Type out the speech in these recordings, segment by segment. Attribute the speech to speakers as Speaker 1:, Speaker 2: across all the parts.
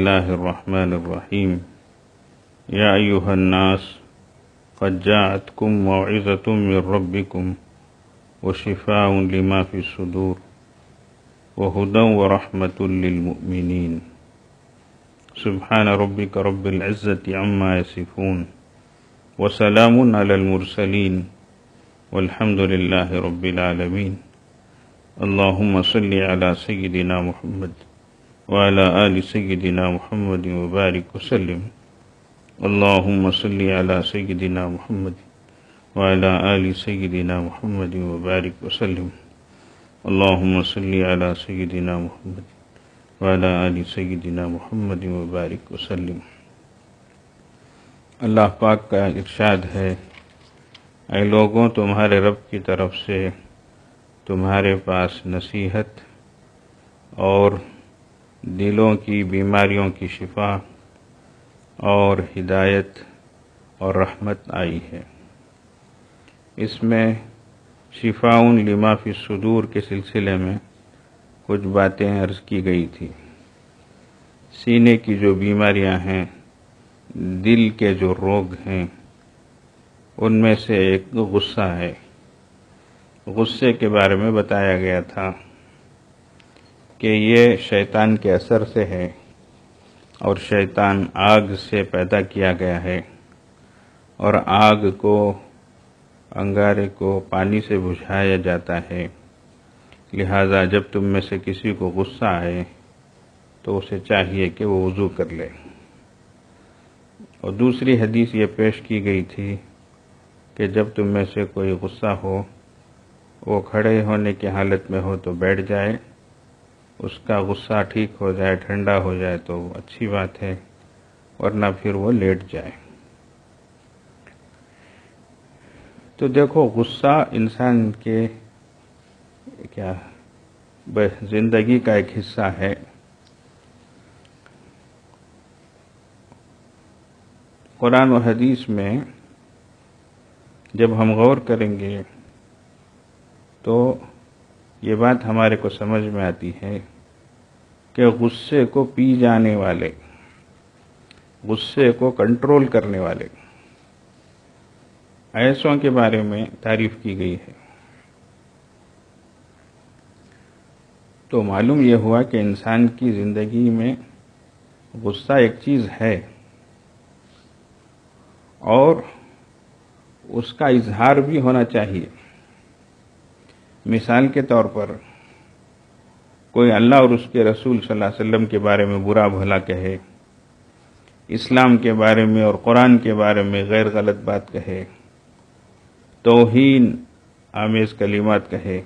Speaker 1: الله الرحمن الرحيم يا أيها الناس قد جاءتكم موعظة من ربكم وشفاء لما في الصدور وهدى ورحمة للمؤمنين سبحان ربك رب العزة عما يصفون وسلام على المرسلين والحمد لله رب العالمين اللهم صل على سيدنا محمد وعلى آل سيدنا محمد وبارك وسلم اللهم صل على سيدنا محمد وعلى آل سيدنا محمد وبارك وسلم اللهم صل على سيدنا محمد وعلى آل سيدنا محمد وبارك وسلم۔ اللہ پاک کا ارشاد ہے، اے لوگوں تمہارے رب کی طرف سے تمہارے پاس نصیحت اور دلوں کی بیماریوں کی شفا اور ہدایت اور رحمت آئی ہے۔ اس میں شفاء لما فی الصدور کے سلسلے میں کچھ باتیں عرض کی گئی تھی۔ سینے کی جو بیماریاں ہیں، دل کے جو روگ ہیں، ان میں سے ایک غصہ ہے۔ غصے کے بارے میں بتایا گیا تھا کہ یہ شیطان کے اثر سے ہے اور شیطان آگ سے پیدا کیا گیا ہے، اور آگ کو، انگارے کو پانی سے بجھایا جاتا ہے۔ لہذا جب تم میں سے کسی کو غصہ آئے تو اسے چاہیے کہ وہ وضو کر لے۔ اور دوسری حدیث یہ پیش کی گئی تھی کہ جب تم میں سے کوئی غصہ ہو، وہ کھڑے ہونے کی حالت میں ہو تو بیٹھ جائے، اس کا غصہ ٹھیک ہو جائے، ٹھنڈا ہو جائے تو اچھی بات ہے، ورنہ پھر وہ لیٹ جائے۔ تو دیکھو، غصہ انسان کے زندگی کا ایک حصہ ہے۔ قرآن و حدیث میں جب ہم غور کریں گے تو یہ بات ہمارے کو سمجھ میں آتی ہے کہ غصے کو پی جانے والے، غصے کو کنٹرول کرنے والے ایسوں کے بارے میں تعریف کی گئی ہے۔ تو معلوم یہ ہوا کہ انسان کی زندگی میں غصہ ایک چیز ہے، اور اس کا اظہار بھی ہونا چاہیے۔ مثال کے طور پر کوئی اللہ اور اس کے رسول صلی اللہ علیہ وسلم کے بارے میں برا بھلا کہے، اسلام کے بارے میں اور قرآن کے بارے میں غیر غلط بات کہے، توہین آمیز کلمات کہے،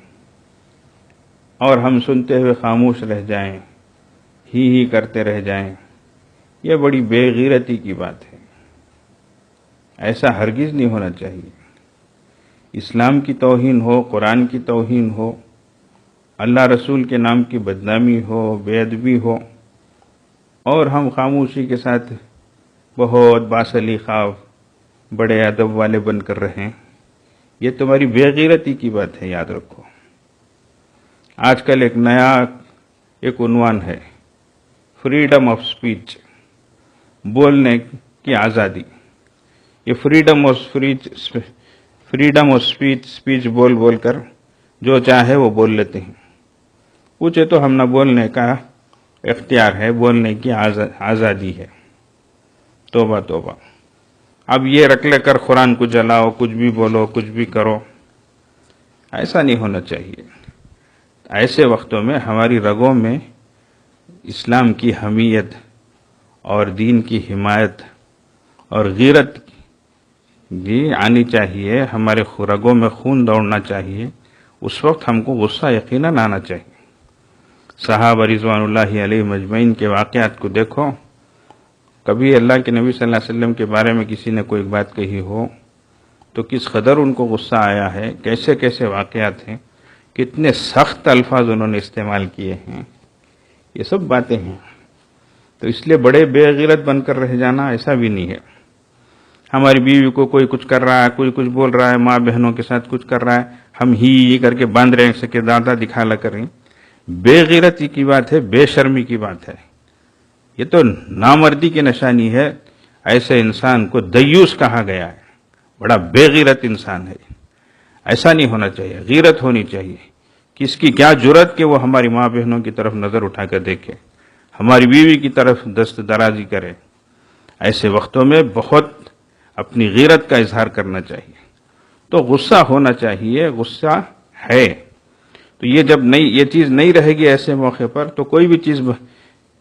Speaker 1: اور ہم سنتے ہوئے خاموش رہ جائیں، ہی کرتے رہ جائیں، یہ بڑی بے غیرتی کی بات ہے۔ ایسا ہرگز نہیں ہونا چاہیے۔ اسلام کی توہین ہو، قرآن کی توہین ہو، اللہ رسول کے نام کی بدنامی ہو، بے ادبی ہو، اور ہم خاموشی کے ساتھ بہت باسلیقہ بڑے ادب والے بن کر رہیں، یہ تمہاری بے غیرتی کی بات ہے، یاد رکھو۔ آج کل ایک نیا عنوان ہے، فریڈم آف سپیچ، بولنے کی آزادی۔ یہ فریڈم آف سپیچ بول کر جو چاہے وہ بول لیتے ہیں۔ پوچھے تو ہم نہ بولنے کا اختیار ہے، بولنے کی آزادی ہے۔ توبہ توبہ۔ اب یہ رکھ لے کر قرآن کو جلاؤ، کچھ بھی بولو، کچھ بھی کرو، ایسا نہیں ہونا چاہیے۔ ایسے وقتوں میں ہماری رگوں میں اسلام کی حمیت اور دین کی حمایت اور غیرت بھی آنی چاہیے، ہمارے رگوں میں خون دوڑنا چاہیے۔ اس وقت ہم کو غصہ یقیناً آنا چاہیے۔ صحابہ رضوان اللہ علیہ مجمعین کے واقعات کو دیکھو، کبھی اللہ کے نبی صلی اللہ علیہ وسلم کے بارے میں کسی نے کوئی بات کہی ہو تو کس قدر ان کو غصہ آیا ہے، کیسے کیسے واقعات ہیں، کتنے سخت الفاظ انہوں نے استعمال کیے ہیں، یہ سب باتیں ہیں۔ تو اس لیے بڑے بے غیرت بن کر رہ جانا ایسا بھی نہیں ہے۔ ہماری بیوی کو کوئی کچھ کر رہا ہے، کوئی کچھ بول رہا ہے، ماں بہنوں کے ساتھ کچھ کر رہا ہے، ہم ہی کر کے باندھ رہے ہیں کہ دادا دکھالا کر رہے ہیں، بے غیرتی کی بات ہے، بے شرمی کی بات ہے۔ یہ تو نامردی کی نشانی ہے. ایسے انسان کو دیوس کہا گیا ہے، بڑا بے غیرت انسان ہے. ایسا نہیں ہونا چاہیے، غیرت ہونی چاہیے. کس کی کیا جرت کہ وہ ہماری ماں بہنوں کی طرف نظر اٹھا کر دیکھے، ہماری بیوی کی طرف دست درازی کرے. ایسے وقتوں میں بہت اپنی غیرت کا اظہار کرنا چاہیے. تو غصہ ہونا چاہیے، غصہ ہے. تو یہ جب یہ چیز نہیں رہے گی ایسے موقع پر تو کوئی بھی چیز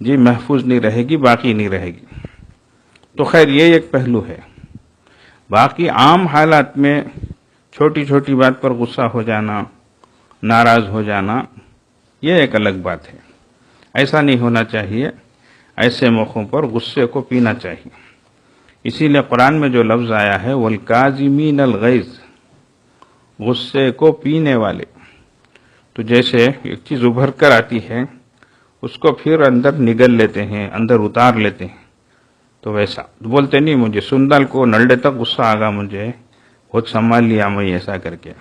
Speaker 1: جی محفوظ نہیں رہے گی، باقی نہیں رہے گی. تو خیر یہ ایک پہلو ہے. باقی عام حالات میں چھوٹی چھوٹی بات پر غصہ ہو جانا، ناراض ہو جانا، یہ ایک الگ بات ہے. ایسا نہیں ہونا چاہیے. ایسے موقعوں پر غصے کو پینا چاہیے. اسی لیے قرآن میں جو لفظ آیا ہے والکاظمین الغیظ، غصے کو پینے والے. تو جیسے ایک چیز ابھر کر آتی ہے اس کو پھر اندر نگل لیتے ہیں، اندر اتار لیتے ہیں. تو ویسا بولتے نہیں مجھے سندل کو نلڈے تک غصہ آگا، مجھے خود سنبھال لیا میں ایسا کر کے.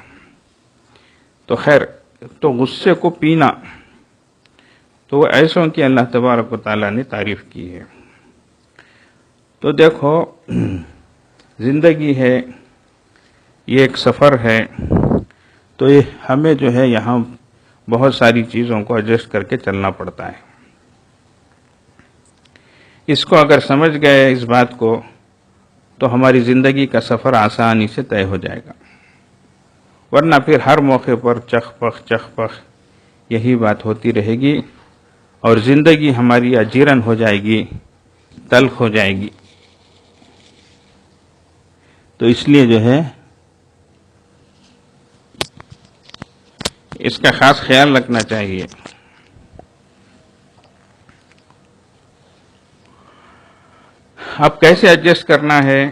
Speaker 1: تو خیر تو غصے کو پینا تو وہ ایسوں کی اللہ تبارک و تعالیٰ نے تعریف کی ہے. تو دیکھو زندگی ہے، یہ ایک سفر ہے. تو یہ ہمیں جو ہے یہاں بہت ساری چیزوں کو ایڈجسٹ کر کے چلنا پڑتا ہے. اس کو اگر سمجھ گئے اس بات کو تو ہماری زندگی کا سفر آسانی سے طے ہو جائے گا. ورنہ پھر ہر موقع پر چخ پخ یہی بات ہوتی رہے گی اور زندگی ہماری اجیرن ہو جائے گی، تلخ ہو جائے گی. تو اس لیے جو ہے اس کا خاص خیال رکھنا چاہیے. اب کیسے ایڈجسٹ کرنا ہے؟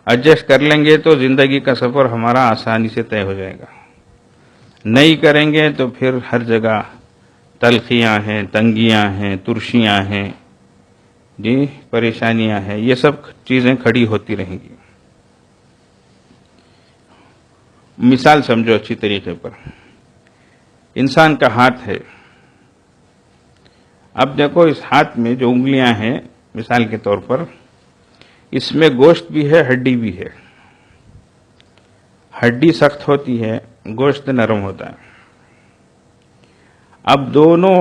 Speaker 1: ایڈجسٹ کر لیں گے تو زندگی کا سفر ہمارا آسانی سے طے ہو جائے گا. نہیں کریں گے تو پھر ہر جگہ تلخیاں ہیں، تنگیاں ہیں، ترشیاں ہیں، جی پریشانیاں ہیں. یہ سب چیزیں کھڑی ہوتی رہیں گی. مثال سمجھو اچھی طریقے پر. انسان کا ہاتھ ہے. اب دیکھو اس ہاتھ میں جو انگلیاں ہیں مثال کے طور پر، اس میں گوشت بھی ہے، ہڈی بھی ہے. ہڈی سخت ہوتی ہے، گوشت نرم ہوتا ہے. اب دونوں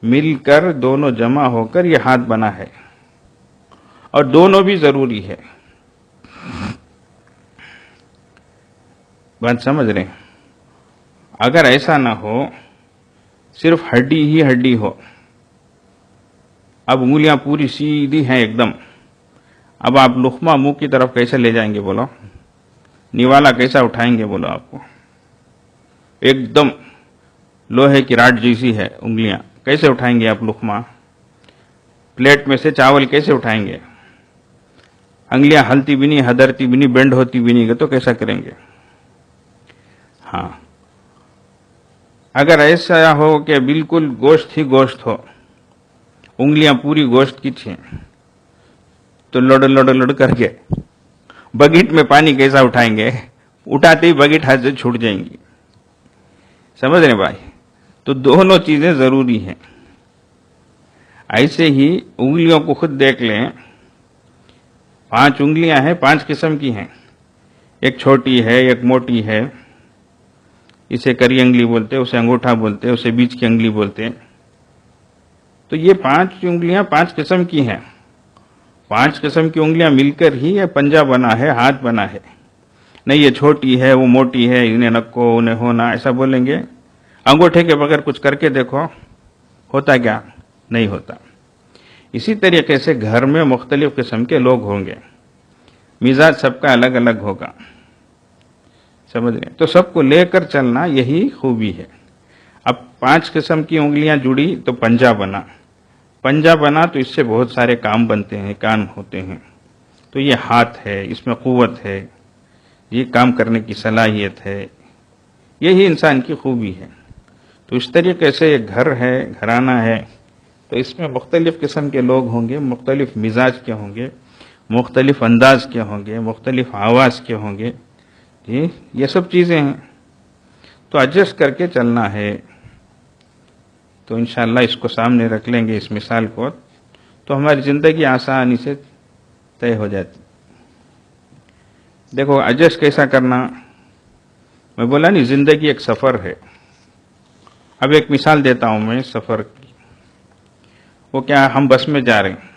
Speaker 1: مل کر، دونوں جمع ہو کر یہ ہاتھ بنا ہے اور دونوں بھی ضروری ہے. بات سمجھ رہے ہیں؟ اگر ایسا نہ ہو، صرف ہڈی ہی ہڈی ہو، اب انگلیاں پوری سیدھی ہیں ایک دم، اب آپ لقمہ منہ کی طرف کیسے لے جائیں گے بولو؟ نیوالا کیسا اٹھائیں گے بولو؟ آپ کو ایک دم لوہے کی راڈ جیسی ہے انگلیاں، کیسے اٹھائیں گے آپ لقمہ؟ پلیٹ میں سے چاول کیسے اٹھائیں گے؟ انگلیاں ہلتی بھی نہیں، ہدرتی بھی نہیں، بینڈ ہوتی بھی نہیں، تو کیسا کریں گے؟ ہاں اگر ایسا ہو کہ بالکل گوشت ہی گوشت ہو، انگلیاں پوری گوشت کی تھیں، تو لڑ کر کے بگیٹ میں پانی کیسا اٹھائیں گے؟ اٹھاتے ہی بگیٹ ہاتھ سے چھوٹ جائیں گی. سمجھ رہے بھائی؟ تو دونوں چیزیں ضروری ہیں. ایسے ہی انگلیوں کو خود دیکھ لیں. 5 انگلیاں ہیں، 5 قسم کی ہیں. ایک چھوٹی ہے، ایک موٹی ہے، اسے کری انگلی بولتے، اسے انگوٹھا بولتے، اسے بیچ کی انگلی بولتے. تو یہ 5 انگلیاں 5 قسم کی ہیں. 5 قسم کی انگلیاں مل کر ہی یہ پنجہ بنا ہے، ہاتھ بنا ہے. نہیں یہ چھوٹی ہے، وہ موٹی ہے، انہیں نکو انہیں ہونا، ایسا بولیں گے؟ انگوٹھے کے بغیر کچھ کر کے دیکھو، ہوتا کیا؟ نہیں ہوتا. اسی طریقے سے گھر میں مختلف قسم کے لوگ ہوں گے، مزاج سب کا الگ الگ ہوگا. سمجھ رہے ہیں؟ تو سب کو لے کر چلنا یہی خوبی ہے. اب 5 قسم کی انگلیاں جڑی تو پنجہ بنا. پنجہ بنا تو اس سے بہت سارے کام بنتے ہیں، کام ہوتے ہیں. تو یہ ہاتھ ہے، اس میں قوت ہے، یہ کام کرنے کی صلاحیت ہے. یہی انسان کی خوبی ہے. تو اس طریقے سے یہ گھر ہے، گھرانہ ہے، تو اس میں مختلف قسم کے لوگ ہوں گے، مختلف مزاج کے ہوں گے، مختلف انداز کے ہوں گے، مختلف آواز کے ہوں گے. یہ سب چیزیں ہیں. تو ایڈجسٹ کر کے چلنا ہے. تو انشاءاللہ اس کو سامنے رکھ لیں گے اس مثال کو، تو ہماری زندگی آسانی سے طے ہو جاتی. دیکھو ایڈجسٹ کیسا کرنا، میں بولا نہیں زندگی ایک سفر ہے. اب ایک مثال دیتا ہوں میں سفر کی. وہ کیا، ہم بس میں جا رہے ہیں،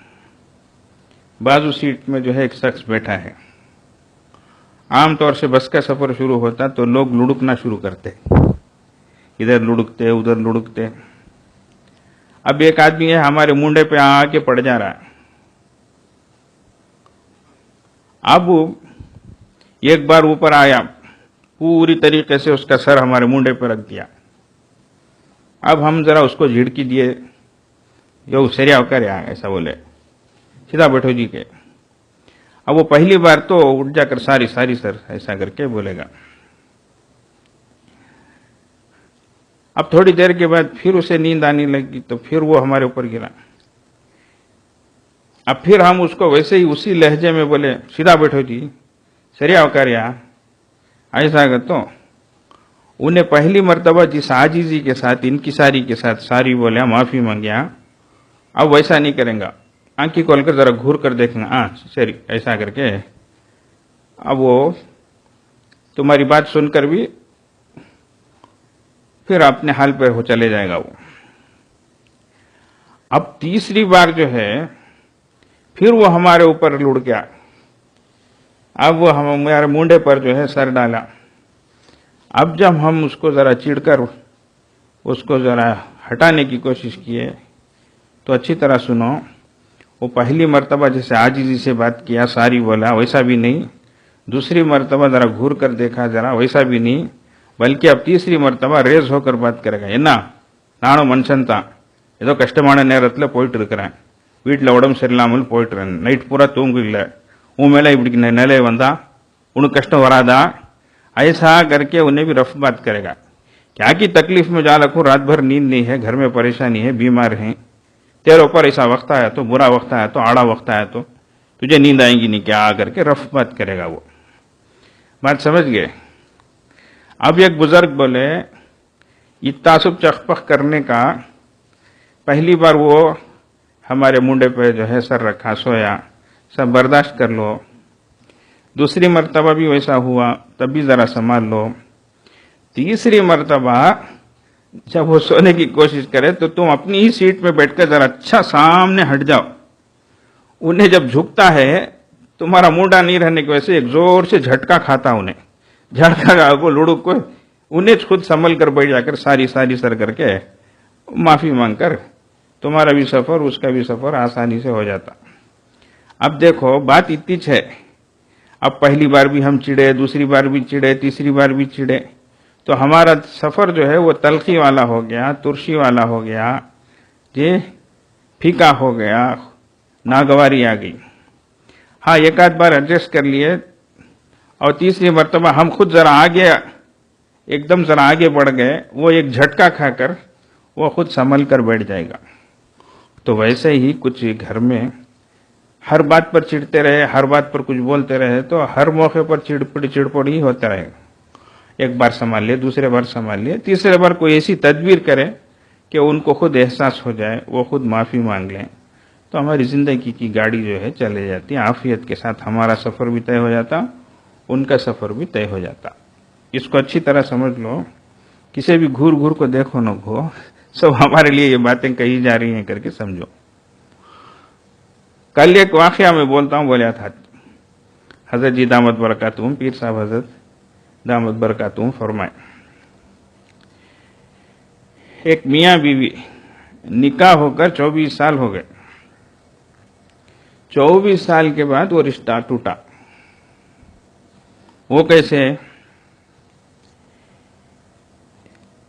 Speaker 1: بازو سیٹ میں جو ہے ایک شخص بیٹھا ہے. عام طور سے بس کا سفر شروع ہوتا تو لوگ لڑکنا شروع کرتے، ادھر لڑکتے ادھر لڑکتے. اب ایک آدمی ہے ہمارے منڈے پہ آ کے پڑ جا رہا ہے. اب ایک بار اوپر آیا، پوری طریقے سے اس کا سر ہمارے منڈے پہ رکھ دیا. اب ہم ذرا اس کو جھڑکی دیے، یو سریا ہو کر ایسا بولے، سیدھا بیٹھو جی کے. اب وہ پہلی بار تو اٹھ جا کر ساری سر ایسا کر کے بولے گا. اب تھوڑی دیر کے بعد پھر اسے نیند آنے لگی تو پھر وہ ہمارے اوپر گرا. اب پھر ہم اس کو ویسے ہی اسی لہجے میں بولے، سیدھا بیٹھو جی، سریا ہو کر ایسا کر. تو انہیں پہلی مرتبہ جس عاجزی کے ساتھ انکساری کے ساتھ ساری بولیا، معافی مانگیا، اب ویسا نہیں کریں گا. آنکھی کھول کر ذرا گھور کر دیکھیں گا، سری ایسا کر کے. اب وہ تمہاری بات سن کر بھی پھر اپنے حال پہ وہ چلے جائے گا. وہ اب تیسری بار جو ہے پھر وہ ہمارے اوپر لڑ گیا. اب وہ ہمارے منڈے پر جو ہے سر ڈالا. اب جب ہم اس کو ذرا چڑ کر اس کو ذرا ہٹانے کی کوشش کیے تو اچھی طرح سنو، وہ پہلی مرتبہ جیسے عاجزی سے بات کیا، ساری بولا، ویسا بھی نہیں. دوسری مرتبہ ذرا گھور کر دیکھا، ذرا ویسا بھی نہیں. بلکہ اب تیسری مرتبہ ریز ہو کر بات کرے گا. نانو منشنتا ஏதோ கஷ்டமான நேரத்தில் போயிட்டு இருக்கிறேன், வீட்டில் உடம்பு சரியில்லாமல் போயிட்டுறேன், நைட் பூரா தூங்கல, உன் மேலே இப்படி நிலை வந்தா உனக்கு கஷ்டம் வராதா, ایسا کر کے انہیں بھی رف بات کرے گا. کیا کی تکلیف میں جا رکھوں، رات بھر نیند نہیں ہے، گھر میں پریشانی ہے، بیمار ہیں، تیرے اوپر ایسا وقت آیا تو، برا وقت آیا تو، آڑا وقت آیا تو تجھے نیند آئیں گی نہیں کیا، آ کر کے رف بات کرے گا. وہ بات سمجھ گئے. اب ایک بزرگ بولے، یہ تعصب چخپخ کرنے کا پہلی بار وہ ہمارے منڈے پہ جو ہے سر رکھا، سویا، سب برداشت کر لو. دوسری مرتبہ بھی ویسا ہوا تب بھی ذرا سنبھال لو. تیسری مرتبہ جب وہ سونے کی کوشش کرے تو تم اپنی ہی سیٹ میں بیٹھ کر ذرا اچھا سامنے ہٹ جاؤ. انہیں جب جھکتا ہے تمہارا منڈا نہیں رہنے کی وجہ سے ایک زور سے جھٹکا کھاتا، انہیں جھٹکا کو لڑک کو انہیں خود سنبھل کر بیٹھ جا کر ساری سر کر کے معافی مانگ کر تمہارا بھی سفر اس کا بھی سفر آسانی سے ہو جاتا. اب دیکھو بات اتنی ہے، اب پہلی بار بھی ہم چڑے، دوسری بار بھی چڑے، تیسری بار بھی چڑے، تو ہمارا سفر جو ہے وہ تلخی والا ہو گیا، ترشی والا ہو گیا، یہ پھیکا ہو گیا، ناگواری آ گئی. ہاں ایک آدھ بار ایڈجسٹ کر لیے اور تیسری مرتبہ ہم خود ذرا آگے ایک دم ذرا آگے بڑھ گئے، وہ ایک جھٹکا کھا کر وہ خود سنبھل کر بیٹھ جائے گا. تو ویسے ہی کچھ گھر میں ہر بات پر چڑھتے رہے، ہر بات پر کچھ بولتے رہے تو ہر موقع پر چڑپڑ ہی ہوتا رہے گا. ایک بار سنبھال لیے، دوسرے بار سنبھال لیے، تیسرے بار کوئی ایسی تدبیر کرے کہ ان کو خود احساس ہو جائے، وہ خود معافی مانگ لیں، تو ہماری زندگی کی گاڑی جو ہے چلے جاتی، عافیت کے ساتھ ہمارا سفر بھی طے ہو جاتا، ان کا سفر بھی طے ہو جاتا. اس کو اچھی طرح سمجھ لو، کسی بھی گھور کو دیکھو نہ گھو، سب ہمارے لیے یہ باتیں کہی جا رہی ہیں کر کے سمجھو. کل ایک واقعہ میں بولتا ہوں، بولیا تھا حضرت جی دامت برکاتہم، پیر صاحب حضرت دامت برکاتہم فرمائے، ایک میاں بیوی نکاح ہو کر 24 سال ہو گئے. 24 سال کے بعد وہ رشتہ ٹوٹا. وہ کیسے؟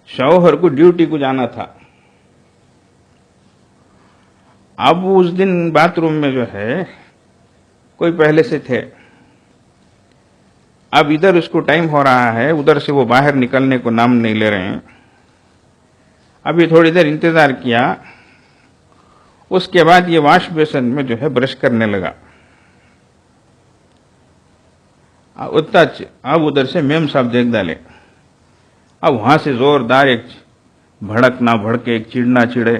Speaker 1: شوہر کو ڈیوٹی کو جانا تھا. اب اس دن باتھ روم میں جو ہے کوئی پہلے سے تھے. اب ادھر اس کو ٹائم ہو رہا ہے، ادھر سے وہ باہر نکلنے کو نام نہیں لے رہے ہیں. ابھی تھوڑی دیر انتظار کیا، اس کے بعد یہ واش بیسن میں جو ہے برش کرنے لگا. اب ادھر سے میم صاحب دیکھ ڈالے. اب وہاں سے زوردار ایک بھڑک نہ بھڑکے، ایک چڑ نہ چڑے،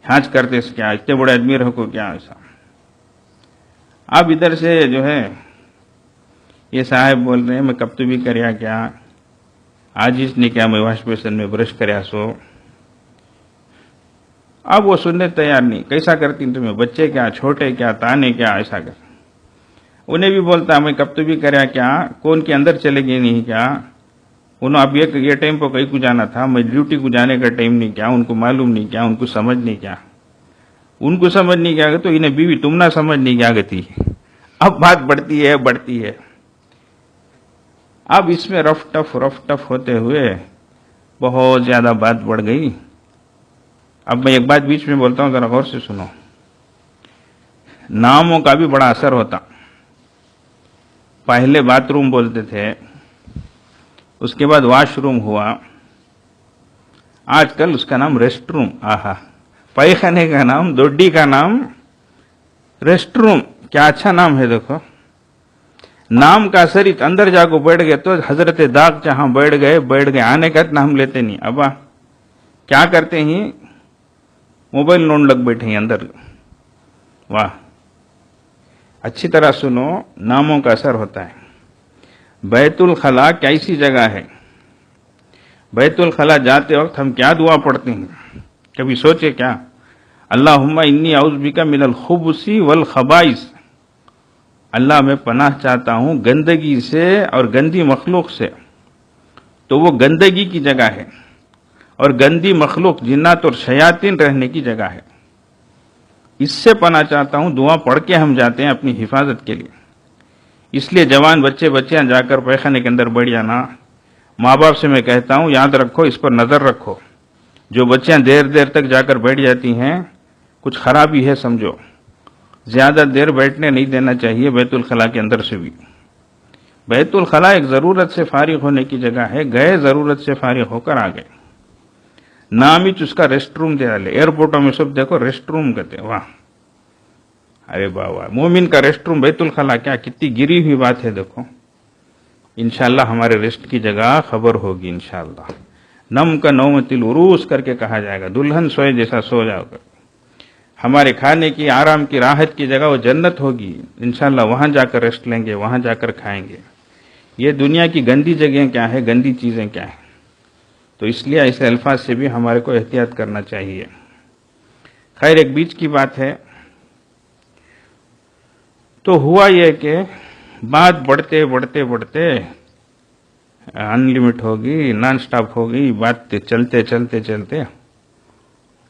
Speaker 1: ہانچ کرتے اس کیا اتنے بڑے آدمی رہو کو کیا ایسا. اب ادھر سے جو ہے یہ صاحب بول رہے ہیں میں کب تو بھی کریا کیا، آج اس نے کیا میں واش بیسن میں برش کریا سو. اب وہ سننے تیار نہیں، کیسا کرتی تمہیں، بچے کیا، چھوٹے کیا، تانے کیا، ایسا کر. انہیں بھی بولتا میں کب تو بھی کریا کیا، کون کے اندر چلے گئے نہیں کیا. انہوں اب یہ ٹائم پہ کہیں کو جانا تھا، میں ڈیوٹی کو جانے کا ٹائم نہیں کیا، ان کو معلوم نہیں کیا، ان کو سمجھ نہیں کیا. ان کو سمجھ نہیں کیا تو انہیں بیوی تم نہ سمجھ نہیں کیا گتی. اب بات بڑھتی ہے بڑھتی ہے. اب اس میں رف ٹف ہوتے ہوئے بہت زیادہ بات بڑھ گئی. اب میں ایک بات بیچ میں بولتا ہوں، ذرا غور سے سنو. ناموں کا بھی بڑا اثر ہوتا. پہلے باتھ روم بولتے تھے، اس کے بعد واش روم ہوا، آج کل اس کا نام ریسٹ روم. آہا، پیخانے کا نام، دوڈی کا نام ریسٹ روم. کیا اچھا نام ہے دیکھو. نام کا اثر اندر جا کو بیٹھ گئے تو حضرت داغ جہاں بیٹھ گئے، آنے کا نام لیتے نہیں. ابا کیا کرتے ہیں، موبائل نوڈ لگ بیٹھے ہیں اندر. واہ، اچھی طرح سنو، ناموں کا اثر ہوتا ہے. بیت الخلا کیسی جگہ ہے. بیت الخلا جاتے وقت ہم کیا دعا پڑھتے ہیں، کبھی سوچے کیا؟ اللہم انی اعوذ بک من الخبث والخبائث. اللہ میں پناہ چاہتا ہوں گندگی سے اور گندی مخلوق سے. تو وہ گندگی کی جگہ ہے اور گندی مخلوق جنات اور شیاطین رہنے کی جگہ ہے. اس سے پناہ چاہتا ہوں. دعا پڑھ کے ہم جاتے ہیں اپنی حفاظت کے لیے. اس لیے جوان بچیاں جا کر پیخانے کے اندر بیٹھ جانا. ماں باپ سے میں کہتا ہوں یاد رکھو، اس پر نظر رکھو. جو بچیاں دیر تک جا کر بیٹھ جاتی ہیں کچھ خرابی ہے سمجھو. زیادہ دیر بیٹھنے نہیں دینا چاہیے بیت الخلا کے اندر سے بھی. بیت الخلا ایک ضرورت سے فارغ ہونے کی جگہ ہے. گئے ضرورت سے فارغ ہو کر آ گئے. نام ہی اس کا ریسٹ روم دے ڈالے. ایئرپورٹوں میں سب دیکھو ریسٹ روم کہتے. واہ، ارے واہ، مومن کا ریسٹ روم بیت الخلا، کیا کتنی گری ہوئی بات ہے. دیکھو انشاءاللہ ہمارے ریسٹ کی جگہ خبر ہوگی انشاءاللہ. نم کا نومت العروس کر کے کہا جائے گا، دلہن سوئے جیسا سو جاؤ گا. ہمارے کھانے کی، آرام کی، راحت کی جگہ وہ جنت ہوگی انشاءاللہ. وہاں جا کر ریسٹ لیں گے، وہاں جا کر کھائیں گے. یہ دنیا کی گندی جگہیں کیا ہے، گندی چیزیں کیا ہیں. تو اس لیے ایسے الفاظ سے بھی ہمارے کو احتیاط کرنا چاہیے. خیر، ایک بیچ کی بات ہے. تو ہوا یہ کہ بات بڑھتے ان لمٹ ہوگی، نان سٹاپ ہوگی. بات چلتے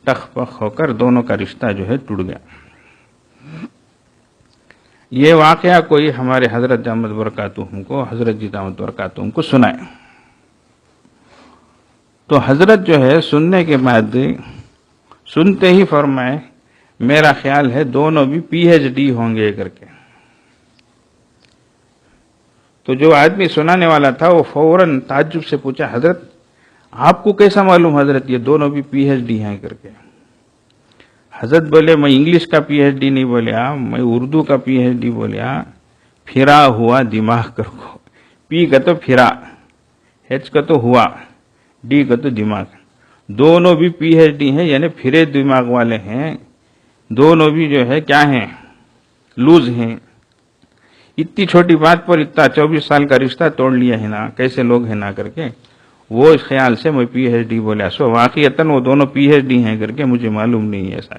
Speaker 1: ٹخ پخ ہو کر دونوں کا رشتہ جو ہے ٹوٹ گیا. یہ واقعہ کوئی ہمارے حضرت دامت برکاتہم کو، حضرت جی دامت برکاتہم کو سنائے. تو حضرت جو ہے سننے کے بعد سنتے ہی فرمائے میرا خیال ہے دونوں بھی پی ایچ ڈی ہوں گے کر کے. تو جو آدمی سنانے والا تھا وہ فوراً تعجب سے پوچھا حضرت آپ کو کیسا معلوم حضرت یہ دونوں بھی پی ایچ ڈی ہیں کر کے. حضرت بولے میں انگلش کا پی ایچ ڈی نہیں بولیا، میں اردو کا پی ایچ ڈی بولیا. پھرا ہوا دماغ کر کو، پی کا تو پھرا، ایچ کا تو ہوا، ڈی کا تو دماغ. دونوں بھی پی ایچ ڈی ہیں، یعنی پھرے دماغ والے ہیں. دونوں بھی جو ہے کیا ہیں، لوز ہیں. اتنی چھوٹی بات پر اتنا 24 سال کا رشتہ توڑ لیا ہے نا، کیسے لوگ ہیں نا کر کے. وہ اس خیال سے میں پی ایچ ڈی بولا. سو واقعتاً وہ دونوں پی ایچ ڈی ہیں کر کے مجھے معلوم نہیں ہے ایسا.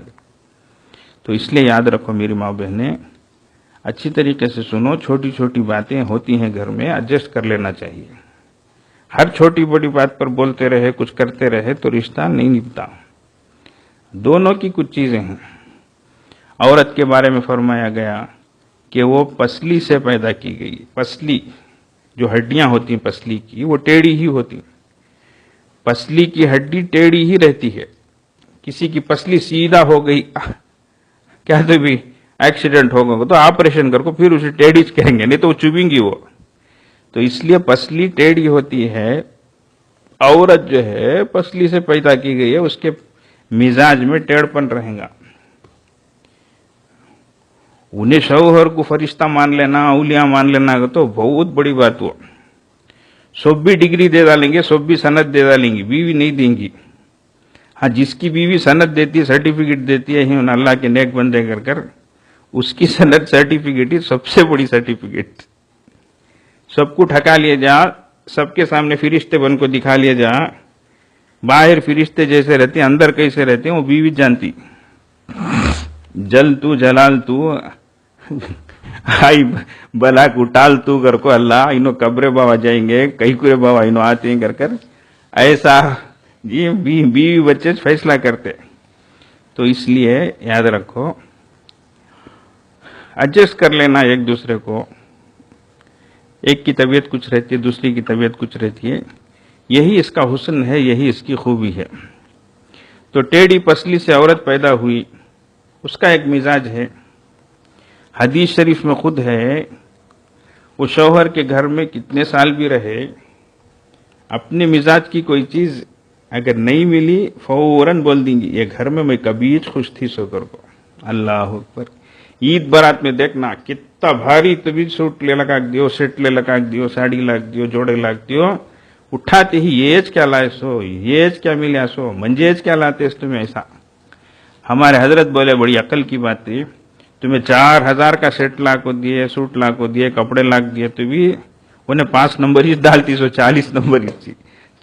Speaker 1: تو اس لیے یاد رکھو میری ماں بہنیں، اچھی طریقے سے سنو. چھوٹی چھوٹی باتیں ہوتی ہیں گھر میں، ایڈجسٹ کر لینا چاہیے. ہر چھوٹی بڑی بات پر بولتے رہے، کچھ کرتے رہے تو رشتہ نہیں نبھتا. دونوں کی کچھ چیزیں ہیں. عورت کے بارے میں فرمایا گیا کہ وہ پسلی سے پیدا کی گئی. پسلی جو ہڈیاں ہوتی ہیں پسلی کی، وہ ٹیڑھی ہی ہوتی. پسلی کی ہڈی ٹیڑھی ہی رہتی ہے. کسی کی پسلی سیدھا ہو گئی، کیا تو بھی ایکسیڈنٹ ہوگا تو آپریشن کر کو پھر اسے ٹیڑھی کہیں گے، نہیں تو وہ چبھیں گی وہ. تو اس لیے پسلی ٹیڑھی ہوتی ہے. عورت جو ہے پسلی سے پیدا کی گئی ہے، اس کے مزاج میں ٹیڑھ پن رہے گا. انہیں شوہر کو فرشتہ مان لینا، اولیاء مان لینا تو بہت بڑی بات ہوا. سب بھی ڈگری دے ڈالیں گے، سب بھی سند دے ڈالیں گی، بیوی نہیں دیں گی. ہاں جس کی بیوی سند دیتی ہے, سرٹیفکیٹ دیتی ہے ان اللہ کے نیک بندے کر کر, اس کی سند سرٹیفکیٹ ہی سب سے بڑی سرٹیفکیٹ. سب کو ٹھکا لیا جا, سب کے سامنے فرشتے بن کو دکھا لیا جا, باہر فرشتے جیسے رہتے ہیں اندر کیسے رہتے ہیں وہ بیوی جانتی. جل تو جلال تو آئی بلا کو ٹال تو کر کو اللہ انہوں قبر بابا جائیں گے, کئی کوئی بابا انہوں آتے ہیں کر کر, ایسا جی بیوی بچے فیصلہ کرتے. تو اس لیے یاد رکھو ایڈجسٹ کر لینا ایک دوسرے کو. ایک کی طبیعت کچھ رہتی ہے, دوسری کی طبیعت کچھ رہتی ہے, یہی اس کا حسن ہے, یہی اس کی خوبی ہے. تو ٹیڑھی پسلی سے عورت پیدا ہوئی, اس کا ایک مزاج ہے. حدیث شریف میں خود ہے, وہ شوہر کے گھر میں کتنے سال بھی رہے, اپنے مزاج کی کوئی چیز اگر نہیں ملی فوراً بول دیں گی یہ گھر میں میں کبھی خوش تھی سو کر کو. اللہ اکبر. عید برات میں دیکھنا کتنا بھاری طبیعت سوٹ لے لگا دیو, سیٹ لے لگا دیو, ساڑی لاگ دیو, جوڑے لاگ دیو, اٹھاتے ہی یہ کیا لائے سو, یہ کیا ملیا سو, منجیج کیا لاتے اس تمہیں. ایسا ہمارے حضرت بولے بڑی عقل کی بات تھی, تمہیں 4000 کا سیٹ لا کو دیے, سوٹ لا کو دیے, کپڑے لاگ دیے, تو بھی انہیں 5 نمبر ہی ڈالتی سو, 40 نمبر ہی تھی.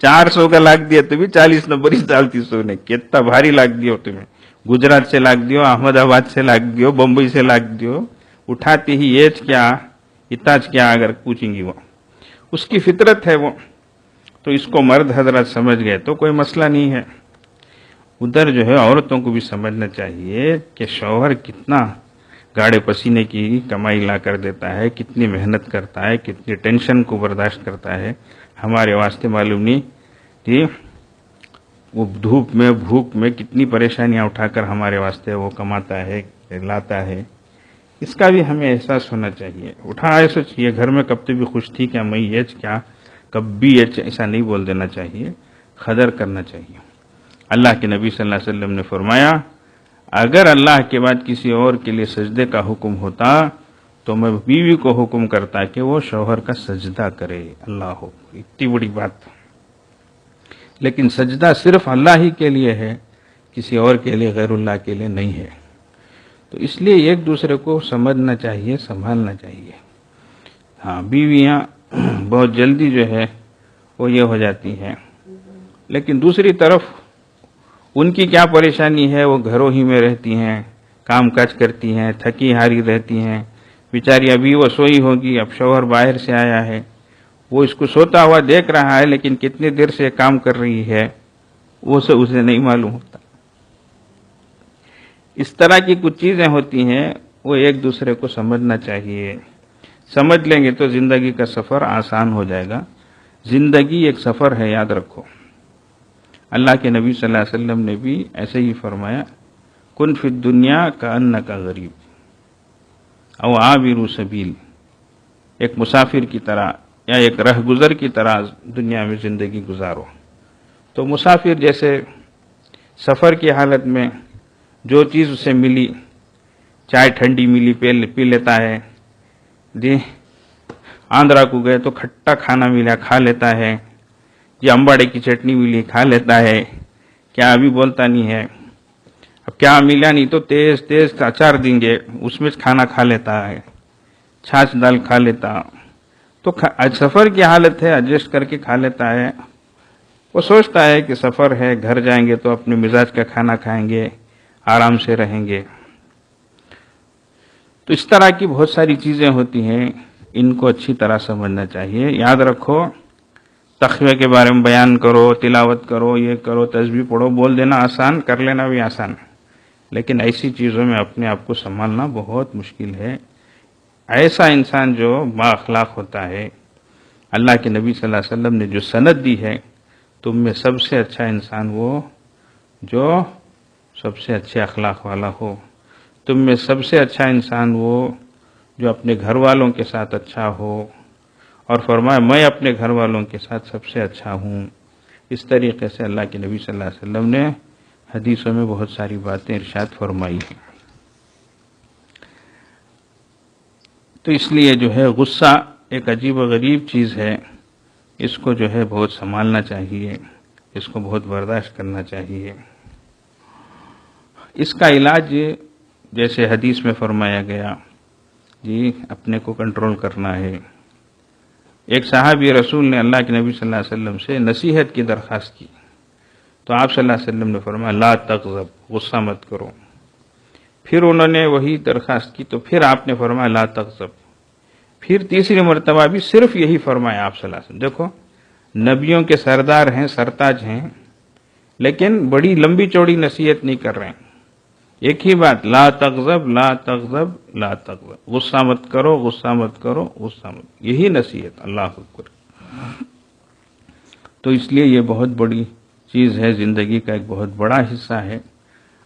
Speaker 1: 400 کا لاگ دیا تو بھی 40 نمبر ہی ڈالتی سو نے. کتنا بھاری لاگ دیو تمہیں, گجرات سے لاگ دیو, احمد آباد سے لاگ دیو, بمبئی سے لاگ دیو, اٹھاتے ہی یہ کیا اتاج کیا اگر پوچھیں گی وہ, اس کی فطرت ہے وہ. تو اس کو مرد حضرات سمجھ گئے تو کوئی مسئلہ نہیں ہے. ادھر جو ہے عورتوں کو بھی سمجھنا چاہیے کہ شوہر کتنا گاڑے پسینے کی کمائی لا کر دیتا ہے, کتنی محنت کرتا ہے, کتنی ٹینشن کو برداشت کرتا ہے. ہمارے واسطے معلوم نہیں کہ وہ دھوپ میں بھوک میں کتنی پریشانیاں اٹھا کر ہمارے واسطے وہ کماتا ہے, لاتا ہے. اس کا بھی ہمیں احساس ہونا چاہیے. اٹھا ایسا چاہیے گھر میں کب تو بھی خوش تھی کیا میں یہ کیا کبھی ایسا نہیں بول دینا چاہیے, قدر کرنا چاہیے. اللہ کے نبی صلی اللہ علیہ وسلم نے فرمایا اگر اللہ کے بعد کسی اور کے لیے سجدے کا حکم ہوتا تو میں بیوی کو حکم کرتا کہ وہ شوہر کا سجدہ کرے. اللہ ہو, اتنی بڑی بات. لیکن سجدہ صرف اللہ ہی کے لیے ہے, کسی اور کے لیے, غیر اللہ کے لیے نہیں ہے. تو اس لیے ایک دوسرے کو سمجھنا چاہیے, سنبھالنا چاہیے. ہاں بیویاں بہت جلدی جو ہے وہ یہ ہو جاتی ہیں, لیکن دوسری طرف ان کی کیا پریشانی ہے, وہ گھروں ہی میں رہتی ہیں, کام کاج کرتی ہیں, تھکی ہاری رہتی ہیں بیچاری. ابھی وہ سوئی ہوگی, اب شوہر باہر سے آیا ہے, وہ اس کو سوتا ہوا دیکھ رہا ہے, لیکن کتنی دیر سے کام کر رہی ہے وہ اسے نہیں معلوم ہوتا. اس طرح کی کچھ چیزیں ہوتی ہیں, وہ ایک دوسرے کو سمجھنا چاہیے. سمجھ لیں گے تو زندگی کا سفر آسان ہو جائے گا. زندگی ایک سفر ہے, یاد رکھو. اللہ کے نبی صلی اللہ علیہ وسلم نے بھی ایسے ہی فرمایا کن فی الدنیا کأنک غریب او عابر سبیل. ایک مسافر کی طرح یا ایک رہ گزر کی طرح دنیا میں زندگی گزارو. تو مسافر جیسے سفر کی حالت میں جو چیز اسے ملی, چائے ٹھنڈی ملی پی لیتا ہے, جی آندھرا کو گئے تو کھٹا کھانا ملا کھا لیتا ہے, جی امباڑے کی چٹنی ملی کھا لیتا ہے, کیا ابھی بولتا نہیں ہے. اب کیا ملا نہیں تو تیز تیز اچار دیں گے اس میں کھانا کھا لیتا ہے, چھاچھ دال کھا لیتا. تو سفر کی حالت ہے, ایڈجسٹ کر کے کھا لیتا ہے. وہ سوچتا ہے کہ سفر ہے, گھر جائیں گے تو اپنے مزاج کا کھانا کھائیں گے, آرام سے رہیں گے. تو اس طرح کی بہت ساری چیزیں ہوتی ہیں, ان کو اچھی طرح سمجھنا چاہیے. یاد رکھو تقوی کے بارے میں بیان کرو, تلاوت کرو, یہ کرو, تسبیح پڑھو, بول دینا آسان, کر لینا بھی آسان, لیکن ایسی چیزوں میں اپنے آپ کو سنبھالنا بہت مشکل ہے. ایسا انسان جو با اخلاق ہوتا ہے, اللہ کے نبی صلی اللہ علیہ وسلم نے جو سند دی ہے, تم میں سب سے اچھا انسان وہ جو سب سے اچھے اخلاق والا ہو. تم میں سب سے اچھا انسان وہ جو اپنے گھر والوں کے ساتھ اچھا ہو, اور فرمایا میں اپنے گھر والوں کے ساتھ سب سے اچھا ہوں. اس طریقے سے اللہ کے نبی صلی اللہ علیہ وسلم نے حدیثوں میں بہت ساری باتیں ارشاد فرمائی ہیں. تو اس لیے جو ہے غصہ ایک عجیب و غریب چیز ہے, اس کو جو ہے بہت سنبھالنا چاہیے, اس کو بہت برداشت کرنا چاہیے. اس کا علاج جیسے حدیث میں فرمایا گیا جی اپنے کو کنٹرول کرنا ہے. ایک صحابی رسول نے اللہ کے نبی صلی اللہ علیہ وسلم سے نصیحت کی درخواست کی تو آپ صلی اللہ علیہ وسلم نے فرمایا لا تغضب، غصہ مت کرو. پھر انہوں نے وہی درخواست کی تو پھر آپ نے فرمایا لا تغضب. پھر تیسری مرتبہ بھی صرف یہی فرمایا آپ صلی اللہ علیہ وسلم. دیکھو نبیوں کے سردار ہیں، سرتاج ہیں، لیکن بڑی لمبی چوڑی نصیحت نہیں کر رہے ہیں. ایک ہی بات، لا تغضب لا تغضب لا تغضب، غصہ مت کرو غصہ مت کرو غصہ مت، یہی نصیحت. اللہ اکبر. تو اس لیے یہ بہت بڑی چیز ہے، زندگی کا ایک بہت بڑا حصہ ہے.